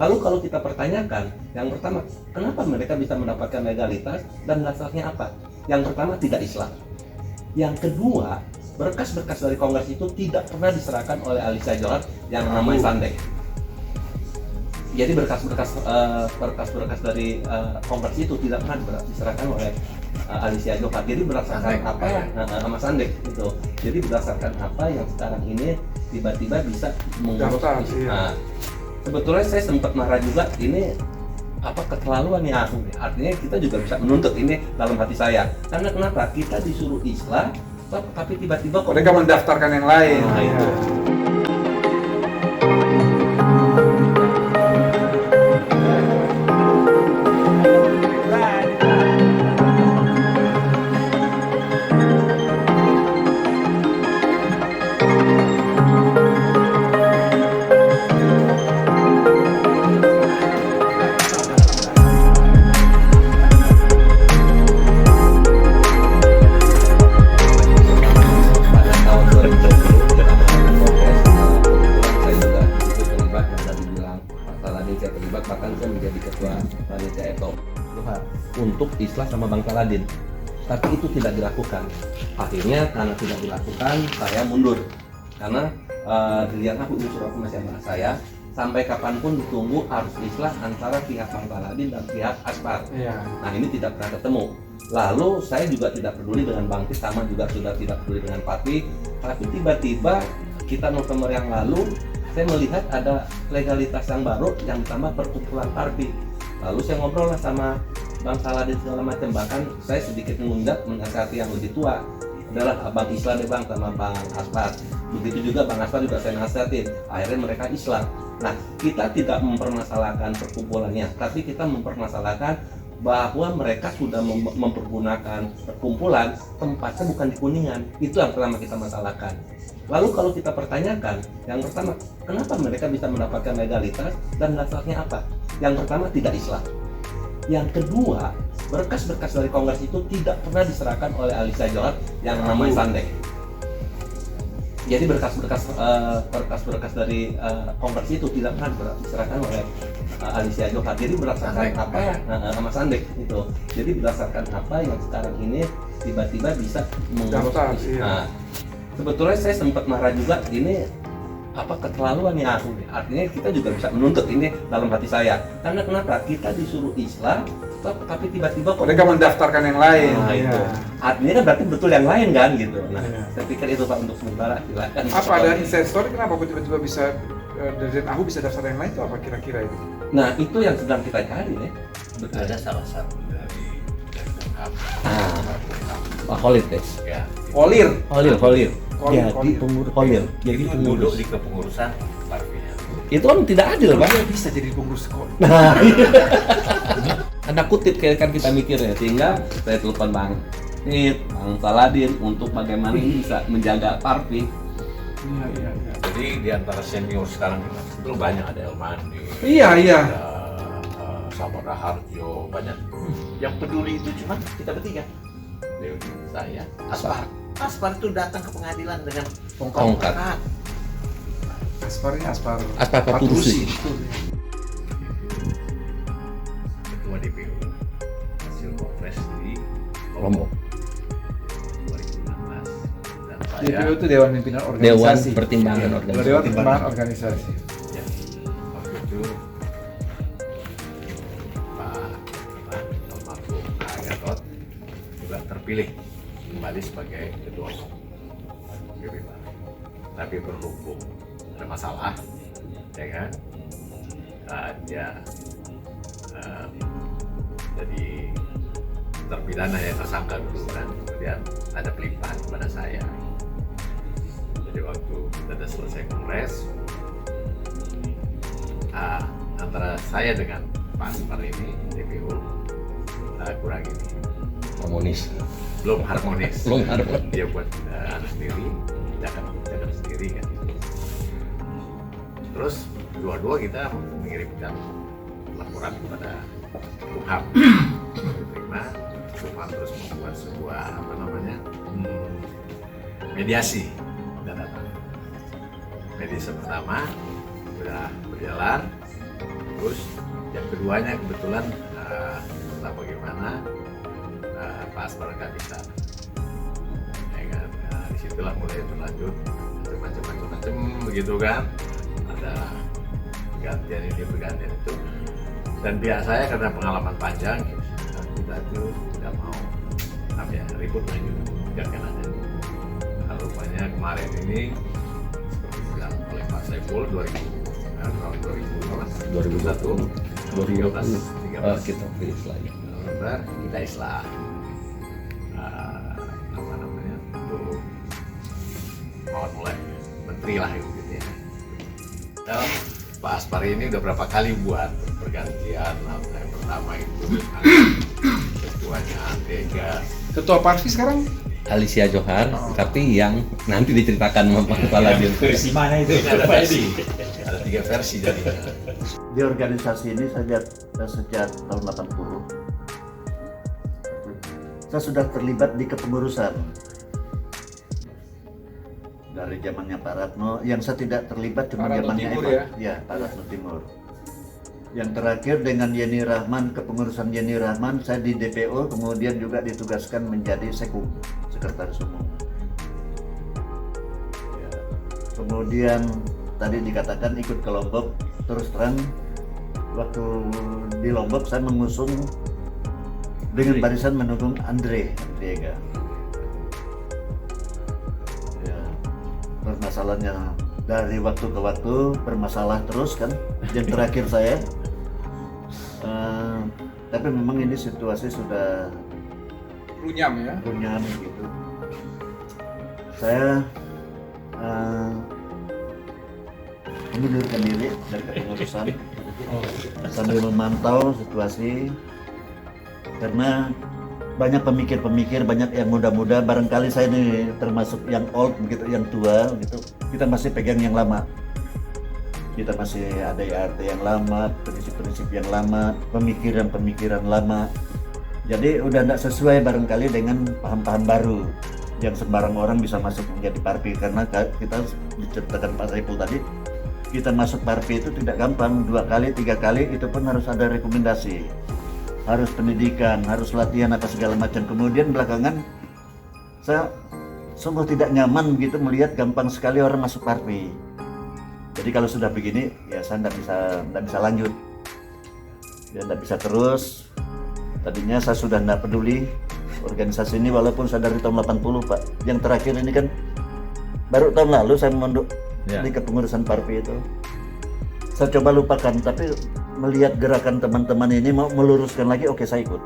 Lalu kalau kita pertanyakan, yang pertama, kenapa mereka bisa mendapatkan legalitas dan dasarnya apa? Yang pertama, tidak Islam. Yang kedua, berkas-berkas dari Kongres itu tidak pernah diserahkan oleh Alicia Johar yang namanya Sandek. Jadi berkas-berkas dari Kongres itu tidak pernah diserahkan oleh Alicia Johar. Jadi berdasarkan apa sama Sandek itu. Jadi berdasarkan apa yang sekarang ini tiba-tiba bisa mengurus. Nah, sebetulnya saya sempat marah juga, ini apa keterlaluan ya aku. Artinya kita juga bisa menuntut ini dalam hati saya. Karena kenapa? Kita disuruh Islam, tapi tiba-tiba mereka mendaftarkan yang lain. Nah, itu. Bahkan saya menjadi ketua panitia ETO untuk Islah sama Bang Saladin, tapi itu tidak dilakukan. Akhirnya karena tidak dilakukan, saya mundur karena dilihat aku unsur masih sama saya. Sampai kapanpun ditunggu harus Islah antara pihak Bang Saladin dan pihak Aspar. Nah, ini tidak pernah ketemu. Lalu saya juga tidak peduli dengan Bang Tis, sama juga sudah tidak peduli dengan Pati. Tapi tiba-tiba kita November yang lalu saya melihat ada legalitas yang baru yang ditambah perkumpulan Parpi. Lalu saya ngobrol lah sama Bang Saladin segala macam, bahkan saya sedikit mengundat menasihati yang lebih tua adalah Bang Islah deh Bang sama Bang Aspar. Begitu juga Bang Aspar juga saya nasihatin. Akhirnya mereka Islam. Nah, kita tidak mempermasalahkan perkumpulannya, tapi kita mempermasalahkan bahwa mereka sudah mempergunakan perkumpulan tempatnya bukan di Kuningan. Itu yang pertama kita masalahkan. Lalu kalau kita pertanyakan, yang pertama, kenapa mereka bisa mendapatkan legalitas dan dasarnya apa? Yang pertama, tidak Islam. Yang kedua, berkas-berkas dari Kongres itu tidak pernah diserahkan oleh Alicia Johar yang namanya Sandek. Jadi berkas-berkas dari Kongres itu tidak pernah diserahkan oleh Alicia Johar. Jadi berdasarkan apa sama Sandek itu. Jadi berdasarkan apa yang sekarang ini tiba-tiba bisa mengurus. Nah, sebetulnya saya sempat marah juga, ini apa keterlaluan ya aku. Artinya kita juga bisa menuntut ini dalam hati saya. Karena kenapa? Kita disuruh Islam, tapi tiba-tiba mereka mendaftarkan yang lain. Nah, itu. Artinya kan berarti betul yang lain kan gitu. Nah, saya pikir itu Pak untuk sementara. Silakan. Apa ada inside story kenapa tiba-tiba bisa dari aku bisa daftar yang lain itu apa kira-kira itu? Nah, itu yang sedang kita cari ya. Betul. Ada salah satu dari Pak Khalid deh. Ya. Kolir. Jadi pengurus Kolir. Jadi duduk di kepengurusan Parpinya. Itu kan tidak adil, Pak. Dia bisa jadi pengurus Kolir. Nah, ada kutip kayak kan kita mikir ya, sehingga saya telepon Bang Saladin untuk bagaimana ini bisa menjaga Parpi. Iya. Jadi di antara senior sekarang itu banyak, ada Elmandi. Iya. Ada Samara Harjo, banyak. Yang peduli itu cuma kita bertiga. Dewi, saya, Aspar. Aspar itu datang ke pengadilan dengan tongkat. Aspar Paturusi. Ketua DPU hasil Kongres di Lombok. 2016 dan saya DPU itu Dewan Pimpinan Organisasi. Dewan Pertimbangan Organisasi. Dewan Pertimbangan Organisasi. ya, waktu itu Pak almarhum Pak Gatot juga terpilih kembali sebagai ketua umum PBB. Tapi berhubung ada masalah, ya kan? Jadi terpidana ya, tersangka dulu kan, kemudian ada pelimpahan kepada saya. Jadi waktu kita selesai kongres, antara saya dengan Pak Aspar ini DPU kurang ini belum harmonis. Dia buat sendiri, jaga sendiri kan. Terus dua-dua kita mengirimkan laporan kepada Kumham. Diterima, Kumham terus membuat sebuah mediasi dan datang. Mediasi pertama sudah berjalan, terus. Yang keduanya kebetulan entah bagaimana Pak Asmar nggak bisa, ya kan? Nah, disitulah mulai berlanjut macam-macam begitu kan, ada pergantian ini pergantian itu, dan pihak saya karena pengalaman panjang kita itu tidak mau ribut lagi, biarkan aja. Nah, rupanya kemarin ini seperti bilang oleh Pak Saiful tahun 2013 kita islah ya. November kita islah apa namanya untuk mulai menteri lah gitu ya. Dan Pak Aspar ini udah berapa kali buat pergantian, yang pertama itu ketuanya Antega. Ketua Parvi sekarang Alicia Johar, tapi yang nanti diceritakan sama Pak Kepala Din. Versi mana itu? Ini ada versi, ada 3 versi jadinya. Di organisasi ini sejak tahun 80 saya sudah terlibat di kepengurusan. Dari zamannya Pak Ratno, yang saya tidak terlibat cuma Pak Ratno zamannya Timur Eva. Ya, Pak Ratno Timur. Yang terakhir dengan Yeni Rahman, kepengurusan Yeni Rahman, saya di DPO, kemudian juga ditugaskan menjadi Sekum, Sekretaris Umum. Ya. Kemudian tadi dikatakan ikut ke Lombok, terus terang waktu di Lombok saya mengusung dengan barisan mendukung Andre Ega. Ya, permasalahannya dari waktu ke waktu bermasalah terus kan. Yang terakhir saya, tapi memang ini situasi sudah runyam ya. runyam gitu. Saya mengundurkan diri dari kepengurusan sambil memantau situasi, karena banyak pemikir-pemikir, banyak yang muda-muda, barangkali saya ini termasuk yang old begitu, yang tua gitu. Kita masih pegang yang lama, kita masih ada IRT yang lama, prinsip-prinsip yang lama, pemikiran-pemikiran lama. Jadi udah tidak sesuai barangkali dengan paham-paham baru yang sembarang orang bisa masuk menjadi Parpi, karena kita diceritakan Pak Saiful tadi, kita masuk Parpi itu tidak gampang, 2 kali, 3 kali, itu pun harus ada rekomendasi, harus pendidikan, harus latihan apa segala macam. Kemudian belakangan saya sungguh tidak nyaman gitu melihat gampang sekali orang masuk Parpi. Jadi kalau sudah begini ya saya tidak bisa lanjut, ya tidak bisa terus. Tadinya saya sudah tidak peduli organisasi ini, walaupun saya dari tahun 80 Pak. Yang terakhir ini kan baru tahun lalu saya mondok di kepengurusan Parpi itu. Saya coba lupakan, tapi melihat gerakan teman-teman ini mau meluruskan lagi, oke saya ikut.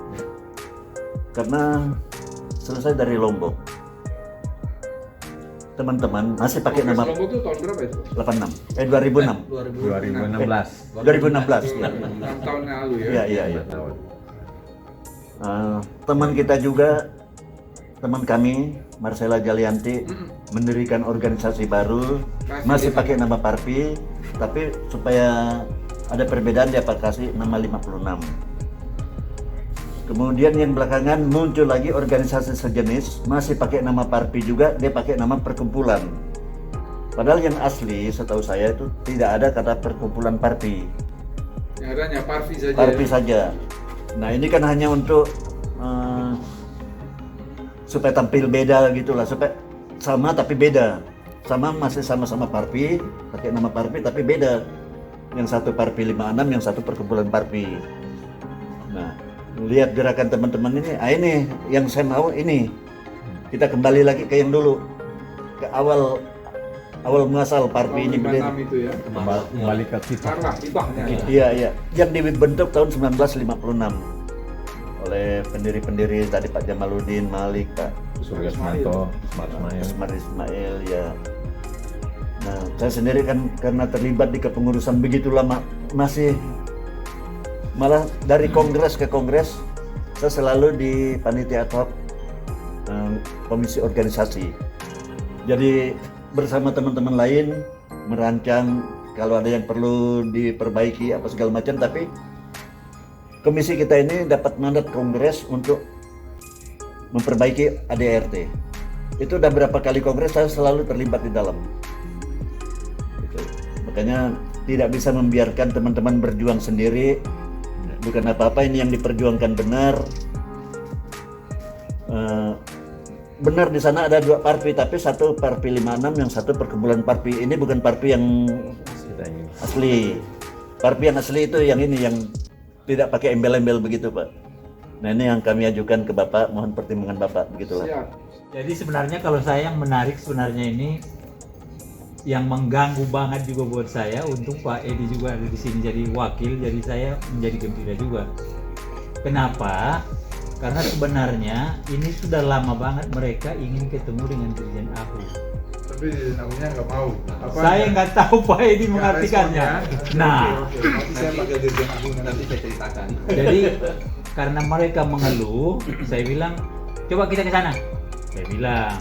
Karena selesai dari Lombok, teman-teman masih pakai nama Lombok itu tahun berapa itu? 2006. 2016. 2016 ya. 6 tahun yang lalu ya. Iya. Teman kita juga, teman kami Marcella Jalianti mendirikan organisasi baru, masih pakai nama Parpi, tapi supaya ada perbedaan dia kasih nama 56. Kemudian yang belakangan muncul lagi organisasi sejenis, masih pakai nama Parpi juga, dia pakai nama perkumpulan. Padahal yang asli setahu saya itu tidak ada kata perkumpulan Parpi. Yang adanya Parvi saja. Parpi ya? saja. Nah ini kan hanya untuk supaya tampil beda gitulah, supaya sama tapi beda. Sama masih sama-sama Parpi, pakai nama Parpi tapi beda. Yang satu Parpi 56, yang satu perkumpulan Parpi. Nah, lihat gerakan teman-teman ini yang saya mau ini. Kita kembali lagi ke yang dulu, ke awal muasal Parpi ini berdiri. 56 itu ya. Kembali ke kita. Karena hibahnya. Iya. Yang dibentuk tahun 1956 oleh pendiri-pendiri tadi Pak Jamaluddin, Malik, Pak Suryasmanto, Usmar Ismail ya. Nah, saya sendiri kan karena terlibat di kepengurusan begitu lama, masih malah dari kongres ke kongres saya selalu di panitia ad hoc komisi organisasi. Jadi bersama teman-teman lain merancang kalau ada yang perlu diperbaiki apa segala macam, tapi komisi kita ini dapat mandat kongres untuk memperbaiki ADRT. Itu udah berapa kali kongres saya selalu terlibat di dalam. Gitu. Makanya tidak bisa membiarkan teman-teman berjuang sendiri. Bukan apa-apa, ini yang diperjuangkan benar. Benar di sana ada 2 parpi, tapi satu parpi 56, yang satu perkumpulan parpi. Ini bukan parpi yang asli. Parpi yang asli itu yang ini, yang tidak pakai embel-embel begitu, Pak. Nah, ini yang kami ajukan ke Bapak, mohon pertimbangan Bapak, begitulah. Siap. Jadi sebenarnya kalau saya yang menarik sebenarnya ini yang mengganggu banget juga buat saya, untuk Pak Edi juga ada di sini jadi wakil, jadi saya menjadi gembira juga. Kenapa? Karena sebenarnya ini sudah lama banget mereka ingin ketemu dengan Dirjen AHU. Tapi namanya nggak mau. Saya nggak tahu Pak Edi mengartikannya. Nah, Oke. Nanti saya panggil Dirjen Agung Nanti saya ceritakan. jadi karena mereka mengeluh, saya bilang coba kita ke sana. Saya bilang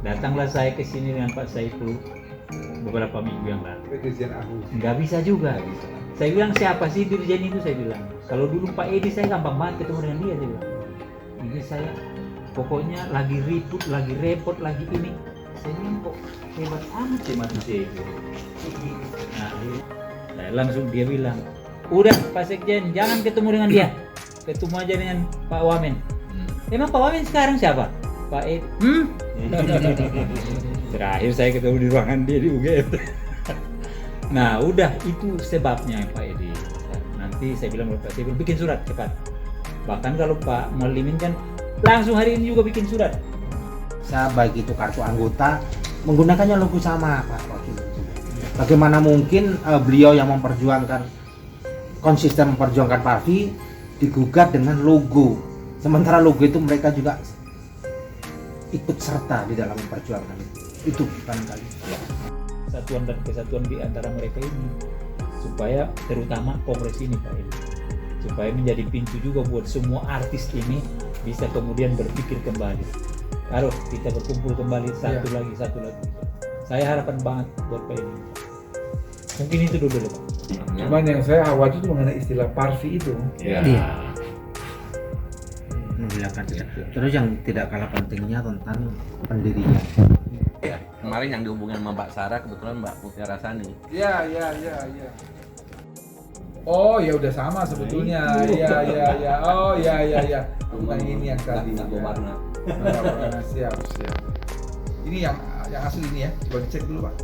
datanglah saya ke sini dengan Pak Saiful beberapa minggu yang lalu. Dirjen Agung. Nggak bisa juga. Saya bilang siapa sih Dirjen itu, saya bilang. Kalau dulu Pak Edi saya gampang banget ketemu dengan dia, saya bilang. Ini saya pokoknya lagi ribut, lagi repot, lagi ini. Saya bilang kok hebat amat sih manusia itu. Nah, saya langsung dia bilang, udah Pak Sekjen jangan ketemu dengan dia, ketemu aja dengan Pak Wamen. Emang Pak Wamen sekarang siapa? Pak Edi. Terakhir saya ketemu di ruangan dia di UGM. Nah udah itu sebabnya Pak Edi. Nanti saya bilang Pak Edi bikin surat cepat. Bahkan kalau Pak Mulimin kan langsung hari ini juga bikin surat. Saya baik itu kartu anggota menggunakannya logo sama Pak Wakil. Bagaimana mungkin beliau yang memperjuangkan konsisten memperjuangkan Parvi digugat dengan logo, sementara logo itu mereka juga ikut serta di dalam memperjuangkan itu barangkali. Satuan dan kesatuan di antara mereka ini supaya terutama kongres ini Pak Edi, supaya menjadi pintu juga buat semua artis ini bisa kemudian berpikir kembali. Kalau kita berkumpul kembali satu lagi. Saya harapan banget buat Pak Edi. Mungkin itu dulu Pak. Cuman yang saya khawatir itu mengenai istilah Parvi itu. Ya. Iya. Menghilangkan jejak. Terus yang tidak kalah pentingnya tentang pendirinya. Ya, kemarin yang dihubungin sama Mbak Sarah kebetulan Mbak Mutiara Rasani. Iya. Oh ya udah sama sebetulnya. Iya. Oh iya. Bukan ini yang tadi. Nggak warna. Siap. Ini yang asli ini ya. Coba dicek dulu Pak.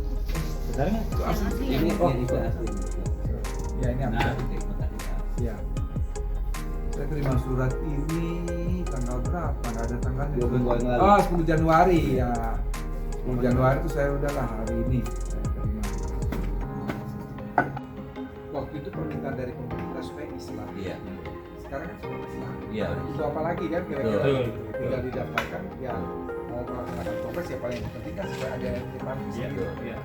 Sebenarnya Itu asli. Ini asli. Ya ini yang Nah. asli. Siap. Saya terima surat ini tanggal berapa? Nggak ada tanggalnya. 2 minggu yang lalu. Oh 10 Januari ya. 10 Januari itu saya udahlah hari ini saya terima. Waktu itu permintaan dari pemerintah supaya Islam. Iya. Sekarang kan sudah Islam. Iya. Itu apa lagi kan kira-kira Betul. tinggal didaftarkan ya mau melaksanakan kongres ya paling penting kan supaya ada yang Iya.